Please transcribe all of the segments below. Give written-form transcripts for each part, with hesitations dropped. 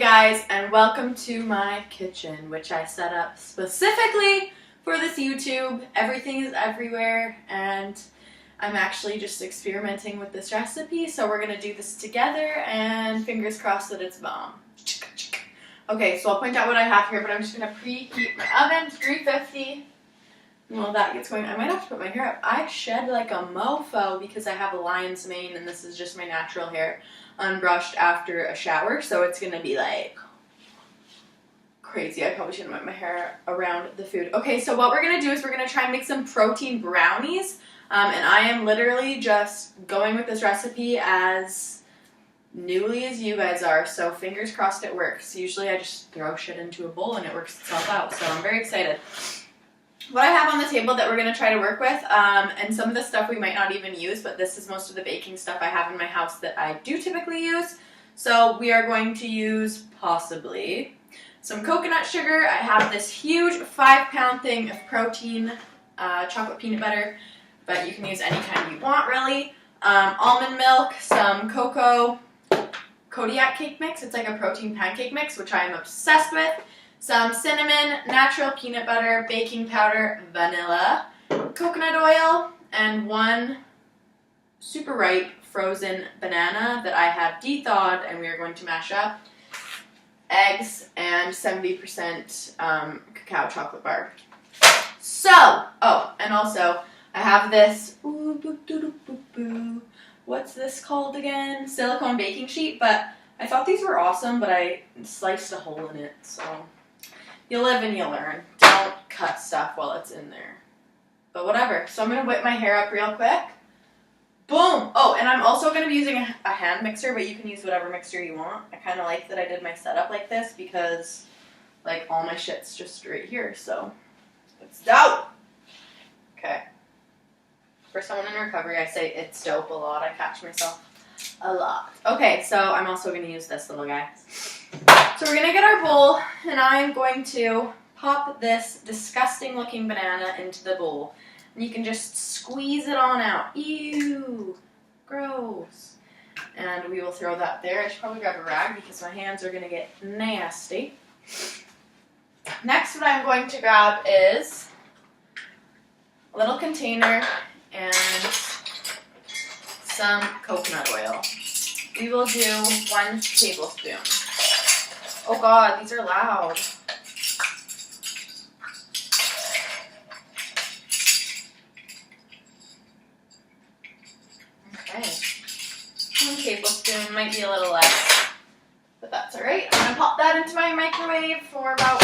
guys, and welcome to my kitchen, which I set up specifically for this YouTube. Everything is everywhere, and I'm actually just experimenting with this recipe, so we're gonna do this together, and fingers crossed that it's bomb. Okay, so I'll point out what I have here, but I'm just gonna preheat my oven to 350. While that gets going, I might have to put my hair up. I shed like a mofo because I have a lion's mane, and this is just my natural hair, unbrushed after a shower, so it's gonna be like crazy. I probably shouldn't whip my hair around the food. Okay, so what we're gonna do is we're gonna try and make some protein brownies, and I am literally just going with this recipe as newly as you guys are, so fingers crossed it works. Usually I just throw shit into a bowl and it works itself out, so I'm very excited. What I have on the table that we're going to try to work with, and some of the stuff we might not even use, but this is most of the baking stuff I have in my house that I do typically use. So we are going to use possibly some coconut sugar. I have this huge 5-pound thing of protein, chocolate peanut butter, but you can use any kind you want really. Almond milk, some cocoa, kodiak cake mix. It's like a protein pancake mix, which I am obsessed with. Some cinnamon, natural peanut butter, baking powder, vanilla, coconut oil, and one super ripe frozen banana that I have de-thawed and we are going to mash up, eggs, and 70% cacao chocolate bar. So, oh, and also I have this, what's this called again? Silicone baking sheet, but I thought these were awesome, but I sliced a hole in it, so you live and you learn. Don't cut stuff while it's in there. But whatever. So I'm going to whip my hair up real quick. Boom! Oh, and I'm also going to be using a hand mixer, but you can use whatever mixer you want. I kind of like that I did my setup like this because, like, all my shit's just right here, so it's dope! Okay. For someone in recovery, I say it's dope a lot. I catch myself a lot. Okay, so I'm also going to use this little guy. So we're going to get our bowl, and I'm going to pop this disgusting looking banana into the bowl. And you can just squeeze it on out. Ew, gross. And we will throw that there. I should probably grab a rag because my hands are going to get nasty. Next, what I'm going to grab is a little container and some coconut oil. We will do 1 tablespoon. Oh god, these are loud. Okay. 1 tablespoon, might be a little less, but that's alright. I'm going to pop that into my microwave for about,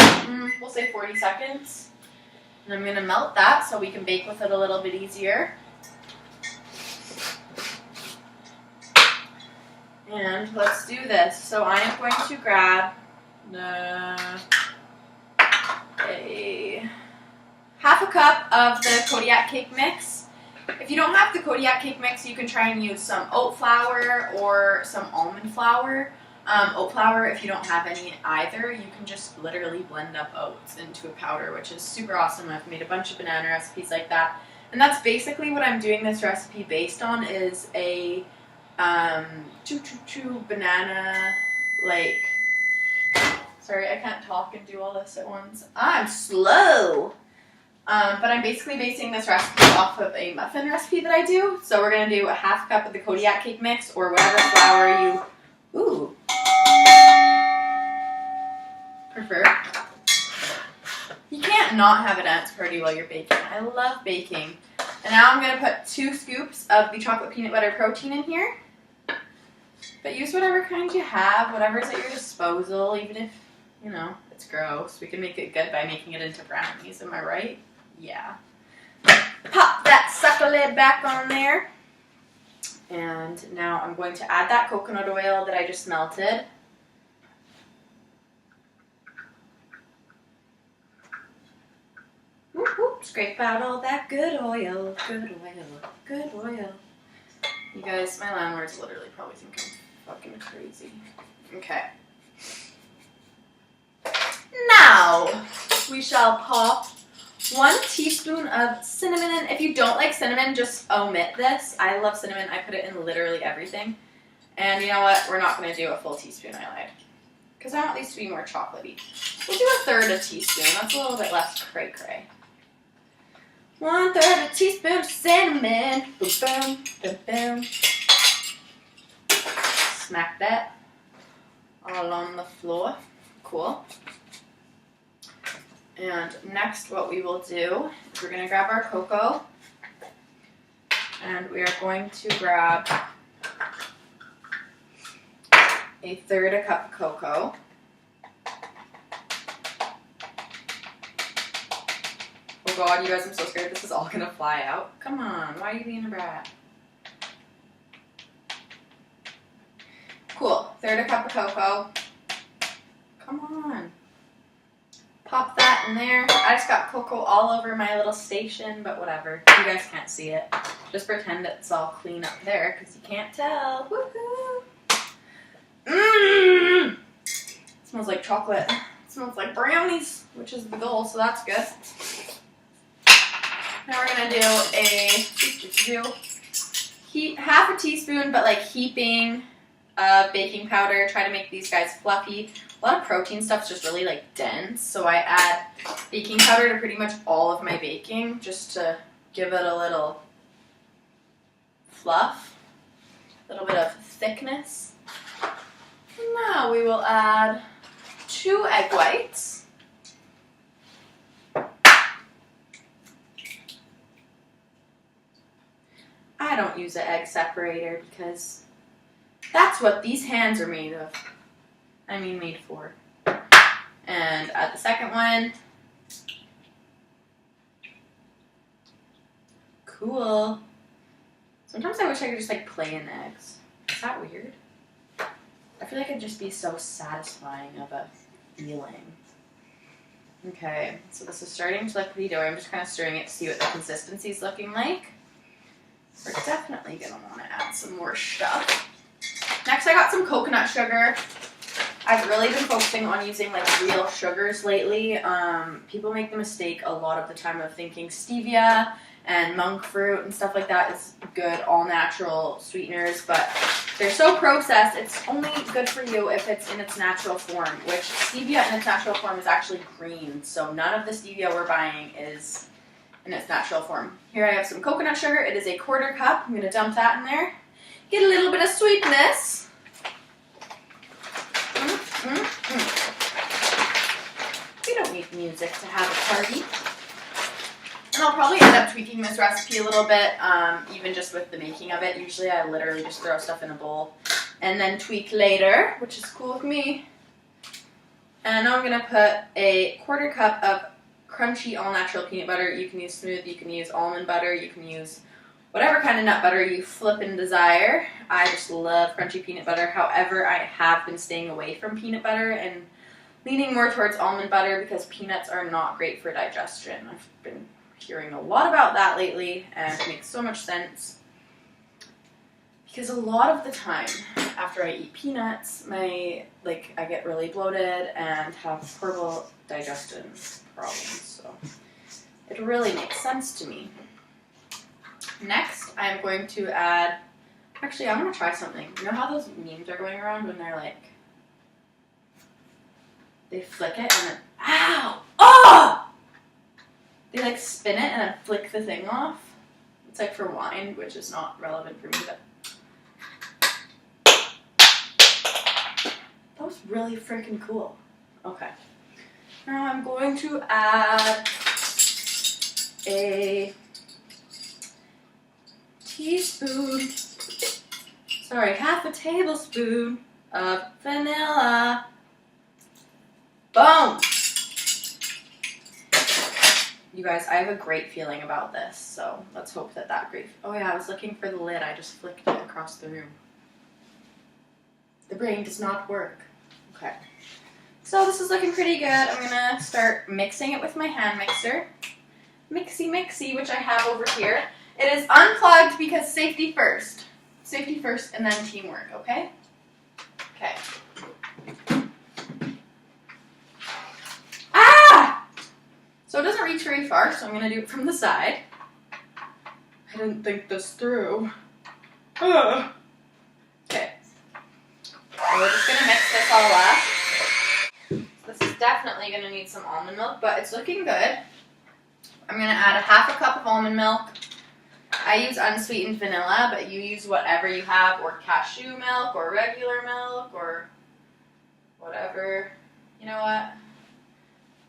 we'll say 40 seconds. And I'm going to melt that so we can bake with it a little bit easier. And let's do this. So I am going to grab a half a cup of the kodiak cake mix. If you don't have the kodiak cake mix, you can try and use some oat flour or some almond flour. Oat flour, if you don't have any either, you can just literally blend up oats into a powder, which is super awesome. I've made a bunch of banana recipes like that. And that's basically what I'm doing this recipe based on, is a banana, like, sorry, I can't talk and do all this at once. I'm slow. But I'm basically basing this recipe off of a muffin recipe that I do. So we're going to do a half cup of the kodiak cake mix or whatever flour you, prefer. You can't not have a dance party while you're baking. I love baking. And now I'm going to put 2 scoops of the chocolate peanut butter protein in here. But use whatever kind you have, whatever's at your disposal, even if, you know, it's gross. We can make it good by making it into brownies, am I right? Yeah. Pop that sucker lid back on there. And now I'm going to add that coconut oil that I just melted. Whoop, whoop. Scrape out all that good oil, good oil, good oil. You guys, my landlords literally probably think I'm fucking crazy. Okay. Now, we shall pop 1 teaspoon of cinnamon in. If you don't like cinnamon, just omit this. I love cinnamon. I put it in literally everything. And you know what? We're not going to do a full teaspoon. I lied. because I want these to be more chocolatey. We'll do 1/3 teaspoon. That's a little bit less cray-cray. 1/3 teaspoon of cinnamon. Boom, boom, boom, boom. Smack that all on the floor. Cool. And next what we will do is we're going to grab our cocoa. And we are going to grab 1/3 cup of cocoa. Oh God, you guys, I'm so scared this is all gonna fly out. Come on, why are you being a brat? Cool, 1/3 cup of cocoa. Come on. Pop that in there. I just got cocoa all over my little station, but whatever. You guys can't see it. Just pretend it's all clean up there, because you can't tell. Woohoo! Mmm! Smells like chocolate. It smells like brownies, which is the goal, so that's good. Now we're gonna do half a teaspoon, but like heaping of baking powder. Try to make these guys fluffy. A lot of protein stuff's just really like dense, so I add baking powder to pretty much all of my baking just to give it a little fluff, a little bit of thickness. And now we will add 2 egg whites. I don't use an egg separator because that's what these hands are made of. I mean made for. And add the second one. Cool. Sometimes I wish I could just like play in eggs. Is that weird? I feel like it'd just be so satisfying of a feeling. Okay, so this is starting to look pretty doughy. I'm just kind of stirring it to see what the consistency is looking like. We're definitely going to want to add some more stuff. Next, I got some coconut sugar. I've really been focusing on using like real sugars lately. People make the mistake a lot of the time of thinking stevia and monk fruit and stuff like that is good, all natural sweeteners, but they're so processed, it's only good for you if it's in its natural form, which stevia in its natural form is actually green, so none of the stevia we're buying is in its natural form. Here I have some coconut sugar. It is a 1/4 cup. I'm going to dump that in there. Get a little bit of sweetness. We don't need music to have a party. And I'll probably end up tweaking this recipe a little bit, even just with the making of it. Usually I literally just throw stuff in a bowl and then tweak later, which is cool with me. And now I'm going to put a 1/4 cup of crunchy all-natural peanut butter. You can use smooth, you can use almond butter, you can use whatever kind of nut butter you flip and desire. I just love crunchy peanut butter. However, I have been staying away from peanut butter and leaning more towards almond butter because peanuts are not great for digestion. I've been hearing a lot about that lately, and it makes so much sense. Because a lot of the time after I eat peanuts, I get really bloated and have horrible digestion problems. So it really makes sense to me. Next, I'm going to add, actually I'm going to try something. You know how those memes are going around when they're like, they flick it and then, ow! Oh! They like spin it and then flick the thing off. It's like for wine, which is not relevant for me, but that was really freaking cool. Okay. Now I'm going to add a half a tablespoon of vanilla. Boom! You guys, I have a great feeling about this, so let's hope that great... Oh yeah, I was looking for the lid. I just flicked it across the room. The brain does not work. Okay. So this is looking pretty good. I'm going to start mixing it with my hand mixer. Mixy, which I have over here. It is unplugged because safety first. Safety first and then teamwork, okay? Okay. Ah! So it doesn't reach very far, so I'm going to do it from the side. I didn't think this through. Okay. So we're just going to mix this all up. definitely going to need some almond milk, but it's looking good. I'm going to add a half a cup of almond milk. I use unsweetened vanilla, but you use whatever you have, or cashew milk, or regular milk, or whatever. You know what?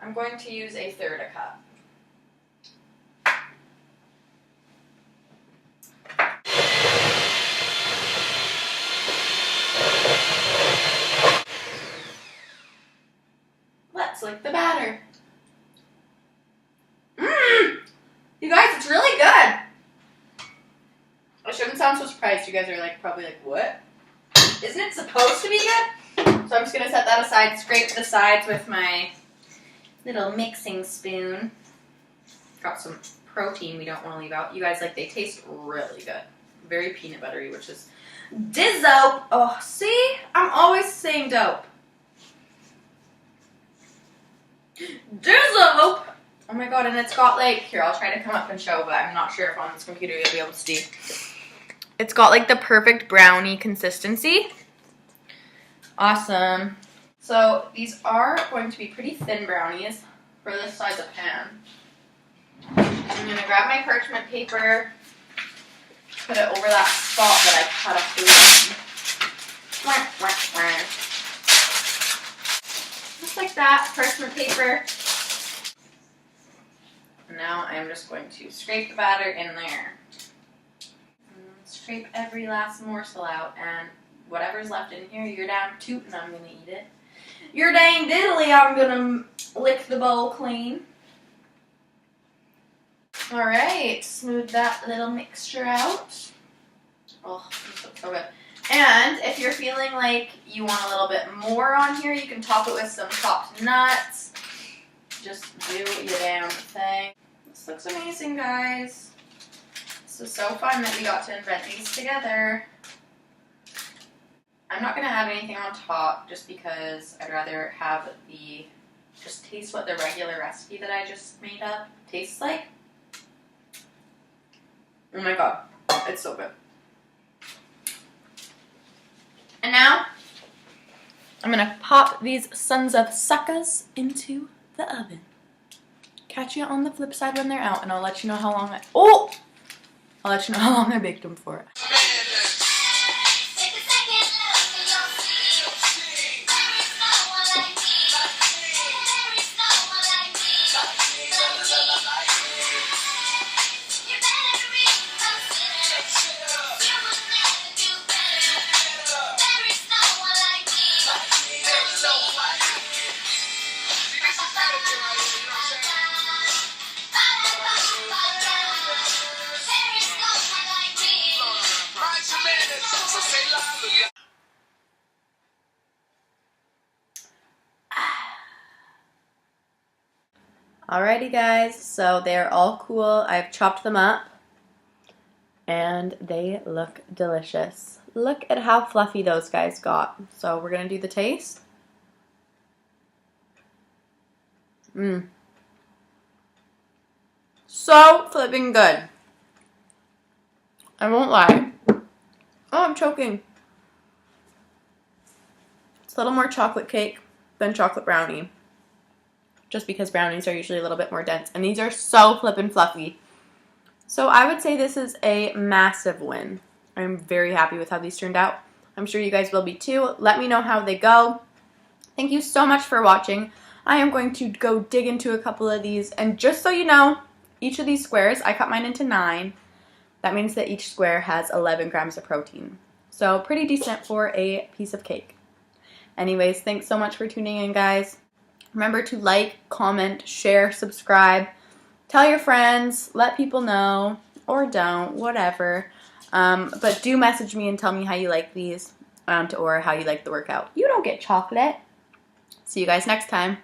I'm going to use 1/3 cup. Let's lick the batter. You guys, it's really good. I shouldn't sound so surprised. You guys are probably like, what? Isn't it supposed to be good? So I'm just going to set that aside, scrape the sides with my little mixing spoon. Got some protein we don't want to leave out. You guys, they taste really good. Very peanut buttery, which is dizzo. Oh, see? I'm always saying dope. Dizzo! Oh my god, and it's got here, I'll try to come up and show, but I'm not sure if on this computer you'll be able to see. It's got the perfect brownie consistency. Awesome. So these are going to be pretty thin brownies for this size of pan. I'm going to grab my parchment paper, put it over that spot that I cut up the just like that, parchment paper. And now I'm just going to scrape the batter in there. Scrape every last morsel out, and whatever's left in here, you're damn tootin', I'm gonna eat it. You're dang diddly, I'm gonna lick the bowl clean. Alright, smooth that little mixture out. Oh, this looks so good. And if you're feeling like you want a little bit more on here, you can top it with some chopped nuts. Just do your damn thing. This looks amazing, guys. This is so fun that we got to invent these together. I'm not going to add anything on top just because I'd rather have just taste what the regular recipe that I just made up tastes like. Oh my god, it's so good. And now, I'm going to pop these sons of suckers into the oven. Catch you on the flip side when they're out, and I'll let you know how long I'll let you know how long I baked them for. Alrighty guys, so they're all cool. I've chopped them up and they look delicious. Look at how fluffy those guys got. So we're gonna do the taste. So flipping good. I won't lie. Oh, I'm choking. It's a little more chocolate cake than chocolate brownie. Just because brownies are usually a little bit more dense. And these are so flippin' fluffy. So I would say this is a massive win. I'm very happy with how these turned out. I'm sure you guys will be too. Let me know how they go. Thank you so much for watching. I am going to go dig into a couple of these. And just so you know, each of these squares, I cut mine into 9. That means that each square has 11 grams of protein. So pretty decent for a piece of cake. Anyways, thanks so much for tuning in, guys. Remember to like, comment, share, subscribe, tell your friends, let people know, or don't, whatever. But do message me and tell me how you like these, or how you like the workout. You don't get chocolate. See you guys next time.